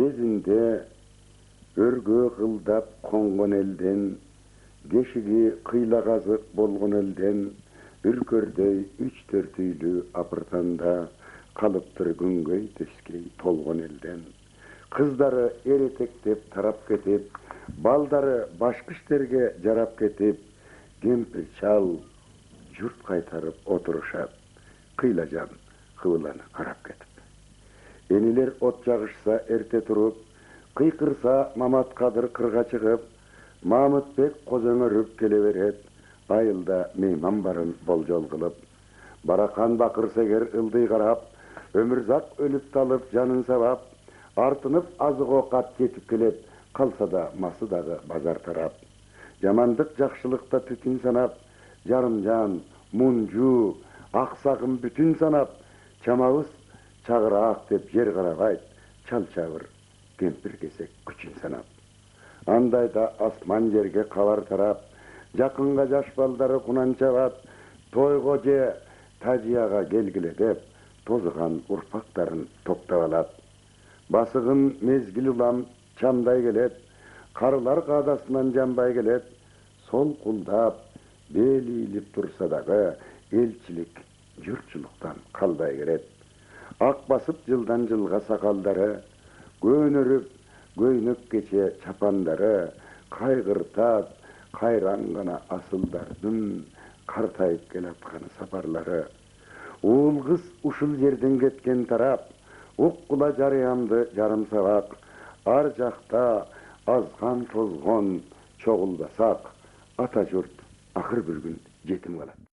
кезінде өргө кылдап коңгон элден, кешиги кыйлагазык болгон элден, үркөрдөй 3-4 үйлүү апыртанда калыптыр күнгөй төскей толгон элден. Кыздары эретектеп тарап кетип, балдары башкы иштерге жарап кетип, кемпир чал журт кайтарып отурушат, кыйлажан кыбыланы карап кетип. Энилер от жагышса эрте туруп, кыйкырса Мамат Кадыр кырга чыгып, Мамытбек козөңөрүп келе берет, айылда мейман барын болжол кылып. Баракан бакыр сегер ылдый карап, Өмүрзак өлүп талып жанын сабап, артынып азык оокат жетип келет, калса да масы дагы базар тарап. Жамандык жакшылыкта түтүн санап, жарымжан, мунжу, аксагын бүтүн санап, чамабыз чагыраак деп жер карабайт, чал-чабыр кемпир кесек күчүн санап. Андайда асман жерге кабар тарап, жакынга жаш балдары кунан чабат, тойго же тажияга келгиле деп, тозган урпактарын топтоп алат. Басыгын мезгил улам чамдай келет, карылар каадасынан жанбай келет, сол кулдап, бел ийилип турса дагы, элчилик журтчулуктан калбай келет. Ак басып жылдан жылга сакалдары, көнөрүп, көйнөк кече чапандары, кайгыртат, кайран гана асылдардын картайып келаткан сапарлары. Уул кыз ушул жерден кеткен тарап, уккула жарыямды жарым сабак, ар жакта азган тозгон чогулбасак, ата журт акыр бир күн жетим калат.